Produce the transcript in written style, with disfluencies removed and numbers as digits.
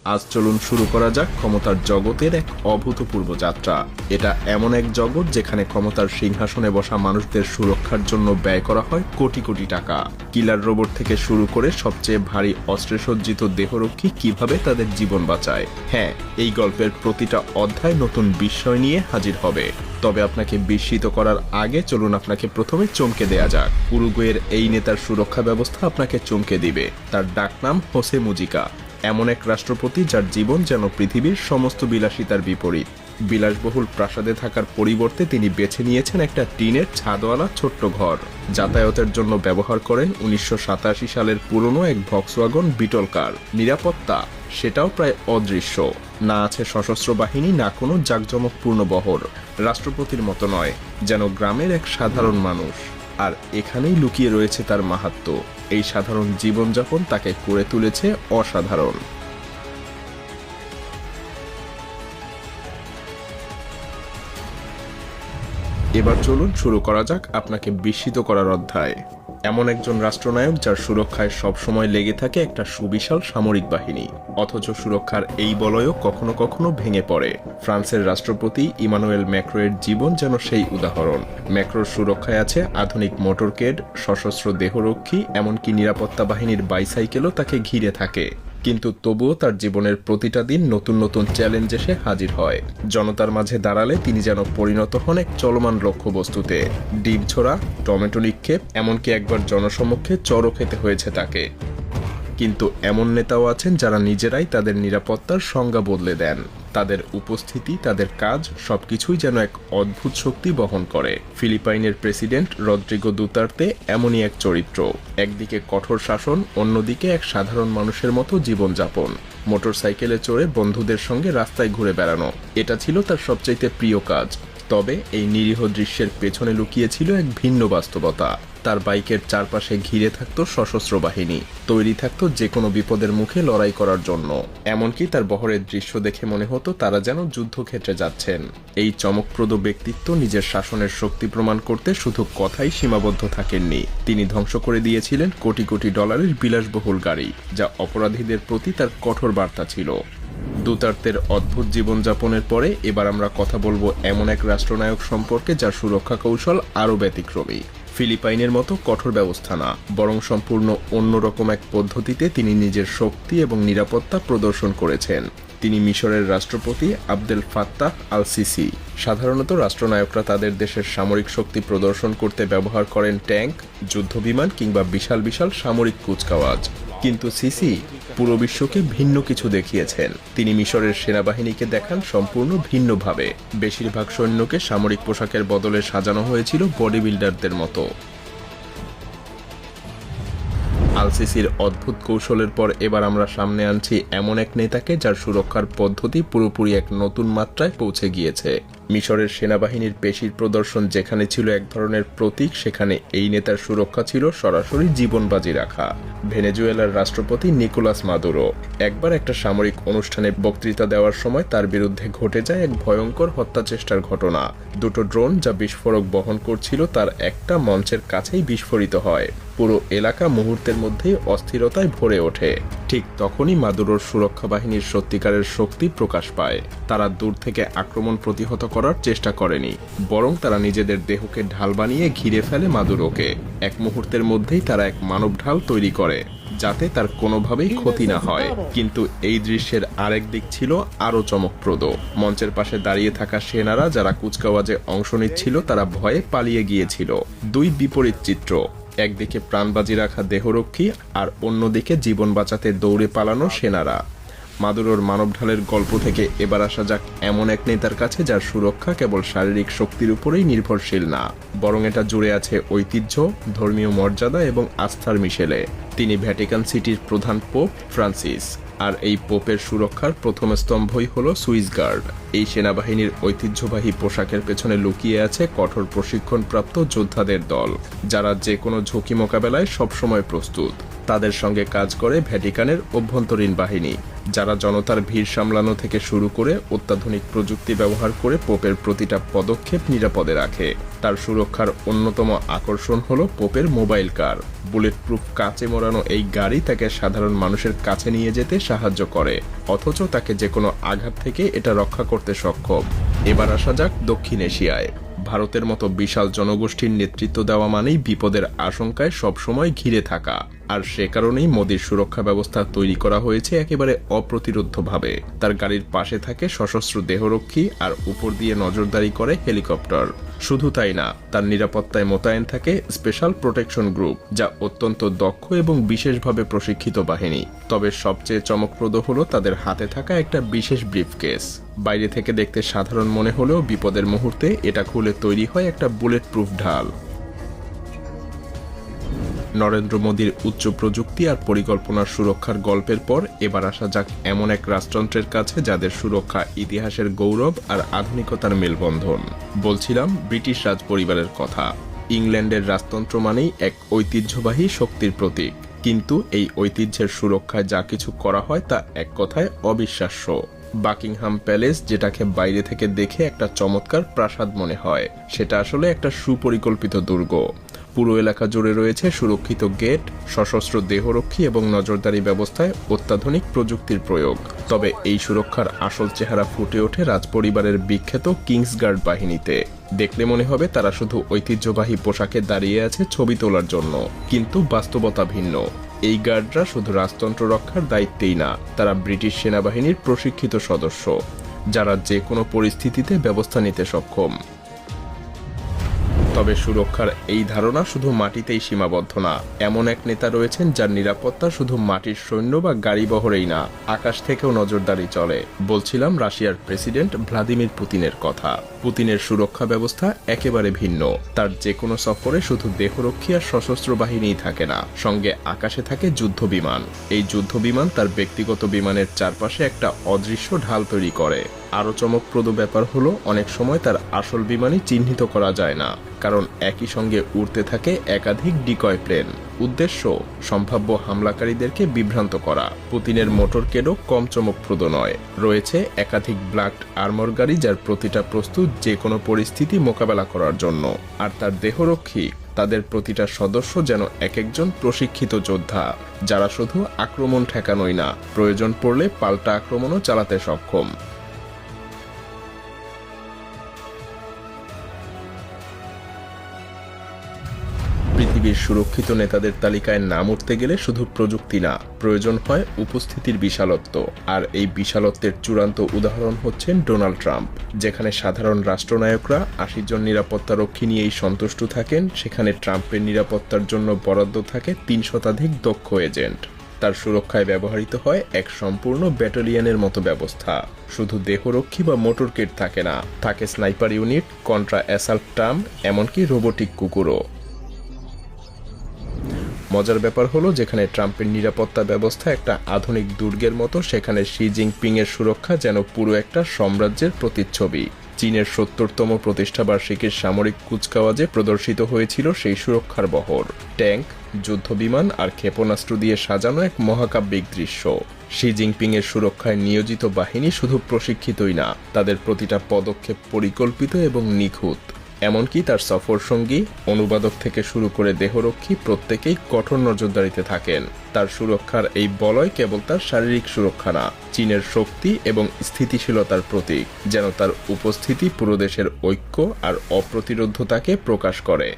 আজ চলুন শুরু করা যাক ক্ষমতার জগতের এক অভূতপূর্ব যাত্রা। এটা এমন এক জগৎ যেখানে ক্ষমতার সিংহাসনে বসা মানুষদের সুরক্ষার জন্য ব্যয় করা হয় কোটি কোটি টাকা। কিলার রোবট থেকে শুরু করে সবচেয়ে ভারী অস্ত্রে সজ্জিত দেহরক্ষী কিভাবে তাদের জীবন বাঁচায়। হ্যাঁ, এই গল্পের প্রতিটা অধ্যায় নতুন বিস্ময় নিয়ে হাজির হবে। তবে আপনাকে বিস্মিত করার আগে চলুন আপনাকে প্রথমে চমকে দেয়া যাক। উরুগুয়ের এই নেতার সুরক্ষা ব্যবস্থা আপনাকে চমকে দিবে। তার ডাকনাম হোসে মুজিকা। এমন এক রাষ্ট্রপতি যার জীবন যেন পৃথিবীর সমস্ত বিলাসিতার বিপরীত। বিলাসবহুল প্রাসাদে থাকার পরিবর্তে তিনি বেছে নিয়েছেন একটা টিনের ছাদওয়ালা ছোট্ট ঘর। যাতায়াতের জন্য ব্যবহার করেন 1987 সালের পুরনো এক ভক্সওয়াগন বিটল কার। নিরাপত্তা সেটাও প্রায় অদৃশ্য। না আছে সশস্ত্র বাহিনী, না কোনো জাঁকজমকপূর্ণ বহর। রাষ্ট্রপতির মতো নয়, যেন গ্রামের এক সাধারণ মানুষ। আর এখানেই লুকিয়ে রয়েছে তার মাহাত্ম্য। এই সাধারণ জীবনযাপন তাকে করে তুলেছে অসাধারণ। এবার চলুন শুরু করা যাক আপনাকে বিস্মিত করার অধ্যায়। এমন একজন রাষ্ট্রনায়ক যার সুরক্ষায় সবসময় লেগে থাকে একটা সুবিশাল সামরিক বাহিনী, অথচ সুরক্ষার এই বলয়ও কখনো কখনো ভেঙে পড়ে। ফ্রান্সের রাষ্ট্রপতি ইমানুয়েল ম্যাক্রোয়ের জীবন যেন সেই উদাহরণ। ম্যাক্রোর সুরক্ষায় আছে আধুনিক মোটরকেড, সশস্ত্র দেহরক্ষী, এমনকি নিরাপত্তা বাহিনীর বাইসাইকেলও তাকে ঘিরে থাকে। কিন্তু তবুও তার জীবনের প্রতিটা দিন নতুন নতুন চ্যালেঞ্জ এসে হাজির হয়। জনতার মাঝে দাঁড়ালে তিনি যেন পরিণত হন এক চলমান লক্ষ্যবস্তুতে। ডিম ছোড়া, টমেটো নিক্ষেপ, এমনকি একবার জনসমক্ষে চড়ও খেতে হয়েছে তাকে। কিন্তু এমন নেতাও আছেন যারা নিজেরাই তাদের নিরাপত্তার সংজ্ঞা বদলে দেন। তাদের উপস্থিতি, তাদের কাজ সবকিছুই যেন এক অদ্ভুত শক্তি বহন করে। ফিলিপাইনের প্রেসিডেন্ট রদ্রিগো দুতার্তে এমনই এক চরিত্র। একদিকে কঠোর শাসন, অন্যদিকে এক সাধারণ মানুষের মতো জীবনযাপন। মোটরসাইকেলে চড়ে বন্ধুদের সঙ্গে রাস্তায় ঘুরে বেড়ানো, এটা ছিল তার সবচাইতে প্রিয় কাজ। তবে এই নিরীহ দৃশ্যের পেছনে লুকিয়েছিল এক ভিন্ন বাস্তবতা। তার বাইকের চারপাশে ঘিরে থাকত সশস্ত্র বাহিনী, তৈরি থাকত যে কোনো বিপদের মুখে লড়াই করার জন্য। এমনকি তার বহরের দৃশ্য দেখে মনে হতো তারা যেন যুদ্ধক্ষেত্রে যাচ্ছেন। এই চমকপ্রদ ব্যক্তিত্ব নিজের শাসনের শক্তি প্রমাণ করতে শুধু কথাই সীমাবদ্ধ থাকেননি, তিনি ধ্বংস করে দিয়েছিলেন কোটি কোটি ডলারের বিলাসবহুল গাড়ি, যা অপরাধীদের প্রতি তার কঠোর বার্তা ছিল। দুতার্তের অদ্ভুত জীবনযাপনের পরে এবার আমরা কথা বলবো এমন এক রাষ্ট্রনায়ক সম্পর্কে যার সুরক্ষা কৌশল আরও ব্যতিক্রমী। ফিলিপাইনের মতো কঠোর ব্যবস্থা না, বরং সম্পূর্ণ অন্যরকম এক পদ্ধতিতে তিনি নিজের শক্তি এবং নিরাপত্তা প্রদর্শন করেছেন। তিনি মিশরের রাষ্ট্রপতি আবদেল ফাত্তাহ আল সিসি। সাধারণত রাষ্ট্রনায়করা তাদের দেশের সামরিক শক্তি প্রদর্শন করতে ব্যবহার করেন ট্যাঙ্ক, যুদ্ধবিমান কিংবা বিশাল বিশাল সামরিক কুচকাওয়াজ। কিন্তু সিসি পুরো বিশ্বকে ভিন্ন কিছু দেখিয়েছেন। তিনি মিশরের সেনাবাহিনীকে দেখান সম্পূর্ণ ভিন্নভাবে। বেশিরভাগ সৈন্যকে সামরিক পোশাকের বদলে সাজানো হয়েছিল বডি বিল্ডারদের মতো। আল সিসির অদ্ভুত কৌশলের পর এবার আমরা সামনে আনছি এমন এক নেতাকে যার সুরক্ষার পদ্ধতি পুরোপুরি এক নতুন মাত্রায় পৌঁছে গিয়েছে। মিশরের সেনাবাহিনীর পেশির প্রদর্শন যেখানে ছিল এক ধরনের প্রতীক, সেখানে এই নেতার সুরক্ষা ছিল সরাসরি জীবন বাজি রাখা। ভেনেজুয়েলার রাষ্ট্রপতি নিকোলাস মাদুরো। একবার একটা সামরিক অনুষ্ঠানে বক্তৃতা দেওয়ার সময় তার বিরুদ্ধে ঘটে যায় এক ভয়ঙ্কর হত্যাচেষ্টার ঘটনা। দুটো ড্রোন যা বিস্ফোরক বহন করছিল তার একটা মঞ্চের কাছেই বিস্ফোরিত হয়। পুরো এলাকা মুহূর্তের মধ্যেই অস্থিরতায় ভরে ওঠে। ঠিক তখনই মাদুরোর সুরক্ষা বাহিনীর সত্যিকারের শক্তি প্রকাশ পায়। তারা দূর থেকে আক্রমণ প্রতিহত করার চেষ্টা করেনি, বরং তারা নিজেদের দেহকে ঢাল বানিয়ে ঘিরে ফেলে মাদুরোকে। এক মুহূর্তের মধ্যেই তারা এক মানব ঢাল তৈরি করে, যাতে তার কোনোভাবেই ক্ষতি না হয়। কিন্তু এই দৃশ্যের আরেক দিক ছিল আরও চমকপ্রদ। মঞ্চের পাশে দাঁড়িয়ে থাকা সেনারা যারা কুচকাওয়াজে অংশ নিচ্ছিল তারা ভয়ে পালিয়ে গিয়েছিল। দুই বিপরীত চিত্র, একদিকে প্রাণবাজি রাখা দেহরক্ষী আর অন্যদিকে জীবন বাঁচাতে দৌড়ে পালানো সেনারা। মাদুরোর মানব ঢালের গল্প থেকে এবার আসা যাক এমন এক নেতার কাছে যার সুরক্ষা কেবল শারীরিক শক্তির উপরেই নির্ভরশীল না, বরং এটা জুড়ে আছে ঐতিহ্য, ধর্মীয় মর্যাদা এবং আস্থার মিশেলে। তিনি ভ্যাটিকান সিটির প্রধান পোপ ফ্রান্সিস। আর এই পোপের সুরক্ষার প্রথম স্তম্ভই হল সুইস গার্ড। এই সেনাবাহিনীর ঐতিহ্যবাহী পোশাকের পেছনে লুকিয়ে আছে কঠোর প্রশিক্ষণপ্রাপ্ত যোদ্ধাদের দল, যারা যে কোনো ঝুঁকি মোকাবেলায় সবসময় প্রস্তুত। তাদের সঙ্গে কাজ করে ভ্যাটিকানের অভ্যন্তরীণ বাহিনী, যারা জনতার ভিড় সামলানো থেকে শুরু করে অত্যাধুনিক প্রযুক্তি ব্যবহার করে পোপের প্রতিটা পদক্ষেপ নিরাপদে রাখে। তার সুরক্ষার অন্যতম আকর্ষণ হলো পোপের মোবাইল কার। বুলেট প্রুফ কাঁচে মোড়ানো এই গাড়ি তাকে সাধারণ মানুষের কাছে নিয়ে যেতে সাহায্য করে, অথচ তাকে যে কোনো আঘাত থেকে এটা রক্ষা করতে সক্ষম। এবার আসা যাক দক্ষিণ এশিয়ায়। ভারতের মতো বিশাল জনগোষ্ঠীর নেতৃত্ব দেওয়া মানেই বিপদের আশঙ্কায় সবসময় ঘিরে থাকা, আর সে কারণেই মোদির সুরক্ষা ব্যবস্থা তৈরি করা হয়েছে একেবারে অপ্রতিরোধ্যভাবে। তার গাড়ির পাশে থাকে সশস্ত্র দেহরক্ষী, আর উপর দিয়ে নজরদারি করে হেলিকপ্টার। শুধু তাই না, তার নিরাপত্তায় মোতায়েন থাকে স্পেশাল প্রোটেকশন গ্রুপ, যা অত্যন্ত দক্ষ এবং বিশেষভাবে প্রশিক্ষিত বাহিনী। তবে সবচেয়ে চমকপ্রদ হলো তাদের হাতে থাকা একটা বিশেষ ব্রিফকেস। বাইরে থেকে দেখতে সাধারণ মনে হলেও বিপদের মুহূর্তে এটা খুলে তৈরি হয় একটা বুলেট প্রুফ ঢাল। নরেন্দ্র মোদীর উচ্চ প্রযুক্তি আর পরিকল্পনার সুরক্ষার গল্পের পর এবার আসা যাক এমন এক রাজতন্ত্রের কাছে যাদের সুরক্ষা ইতিহাসের গৌরব আর আধুনিকতার মেলবন্ধন। বলছিলাম ব্রিটিশ রাজ পরিবারের কথা। ইংল্যান্ডের রাজতন্ত্র মানেই এক ঐতিহ্যবাহী শক্তির প্রতীক, কিন্তু এই ঐতিহ্যের সুরক্ষায় যা কিছু করা হয় তা এক কথায় অবিশ্বাস্য। বাকিংহাম প্যালেস, যেটাকে বাইরে থেকে দেখে একটা চমৎকার প্রাসাদ মনে হয়, সেটা আসলে একটা সুপরিকল্পিত দুর্গ। পুরো এলাকা জুড়ে রয়েছে সুরক্ষিত গেট, সশস্ত্র দেহরক্ষী এবং নজরদারি ব্যবস্থায় অত্যাধুনিক প্রযুক্তির প্রয়োগ। তবে এই সুরক্ষার আসল চেহারা ফুটে ওঠে রাজপরিবারের বিখ্যাত কিংসগার্ড বাহিনীতে। দেখলে মনে হবে তারা শুধু ঐতিহ্যবাহী পোশাকে দাঁড়িয়ে আছে ছবি তোলার জন্য, কিন্তু বাস্তবতা ভিন্ন। এই গার্ডরা শুধু রাজতন্ত্র রক্ষার দায়িত্বেই না, তারা ব্রিটিশ সেনাবাহিনীর প্রশিক্ষিত সদস্য, যারা যে কোনো পরিস্থিতিতে ব্যবস্থা নিতে সক্ষম। তবে সুরক্ষার এই ধারণা শুধু মাটিতেই সীমাবদ্ধ না। এমন এক নেতা রয়েছেন যার নিরাপত্তা শুধু মাটির সৈন্য বা গাড়ি বহরেই না, আকাশ থেকেও নজরদারি চলে। বলছিলাম রাশিয়ার প্রেসিডেন্ট ভ্লাদিমির পুতিনের কথা। পুতিনের সুরক্ষা ব্যবস্থা একেবারে ভিন্ন। তার যে কোনো সফরে শুধু দেহরক্ষী আর সশস্ত্র বাহিনীই থাকে না, সঙ্গে আকাশে থাকে যুদ্ধ বিমান। এই যুদ্ধ বিমান তার ব্যক্তিগত বিমানের চারপাশে একটা অদৃশ্য ঢাল তৈরি করে। আরও চমকপ্রদ ব্যাপার হলো, অনেক সময় তার আসল বিমানই চিহ্নিত করা যায় না, কারণ একই সঙ্গে উড়তে থাকে একাধিক ডিকয় প্লেন। উদ্দেশ্য সম্ভাব্য হামলাকারীদেরকে বিভ্রান্ত করা। পুতিনের মোটরকেডও কম চমকপ্রদ নয়। রয়েছে একাধিক ব্ল্যাক আর্মর গাড়ি, যার প্রতিটা প্রস্তুত যে কোনো পরিস্থিতি মোকাবেলা করার জন্য। আর তার দেহরক্ষী, তাদের প্রতিটা সদস্য যেন এক একজন প্রশিক্ষিত যোদ্ধা, যারা শুধু আক্রমণ ঠেকানোই না, প্রয়োজন পড়লে পাল্টা আক্রমণও চালাতে সক্ষম। পৃথিবীর সুরক্ষিত নেতাদের তালিকায় নাম উঠতে গেলে শুধু প্রযুক্তি না, প্রয়োজন হয় উপস্থিতির বিশালত্ব। আর এই বিশালত্বের চূড়ান্ত উদাহরণ হচ্ছেন ডোনাল্ড ট্রাম্প। যেখানে সাধারণ রাষ্ট্রনায়করা ৮০ জন নিরাপত্তারক্ষী নিয়েই সন্তুষ্ট থাকেন, সেখানে ট্রাম্পের নিরাপত্তার জন্য বরাদ্দ থাকে ৩ শতাধিক দক্ষ এজেন্ট। তার সুরক্ষায় ব্যবহৃত হয় এক সম্পূর্ণ ব্যাটালিয়নের মতো ব্যবস্থা। শুধু দেহরক্ষী বা মোটরকেড থাকে না, থাকে sniper unit, contra assault term, এমনকি রোবোটিক কুকুরও। মজার ব্যাপার হলো, যেখানে ট্রাম্পের নিরাপত্তা ব্যবস্থা একটা আধুনিক দুর্গের মতো, সেখানে শি জিনপিং এর সুরক্ষা যেন পুরো একটা সাম্রাজ্যের প্রতিচ্ছবি। চীনের ৭০তম প্রতিষ্ঠাবার্ষিকীর সামরিক কুচকাওয়াজে প্রদর্শিত হয়েছিল সেই সুরক্ষার বহর। ট্যাঙ্ক, যুদ্ধবিমান আর ক্ষেপণাস্ত্র দিয়ে সাজানো এক মহাকাব্যিক দৃশ্য। শি জিনপিং এর সুরক্ষায় নিয়োজিত বাহিনী শুধু প্রশিক্ষিতই না, তাদের প্রতিটা পদক্ষেপ পরিকল্পিত এবং নিখুঁত। এমনকি তার সফর সঙ্গী, অনুবাদক থেকে শুরু করে দেহরক্ষী প্রত্যেকেই কঠোর নজরদারিতে থাকেন। তার সুরক্ষার এই বলয় কেবল তার শারীরিক সুরক্ষা না, চীনের শক্তি এবং স্থিতিশীলতার প্রতীক, যেন তার উপস্থিতি পুরো দেশের ঐক্য আর অপ্রতিরোধ্যতাকে প্রকাশ করে।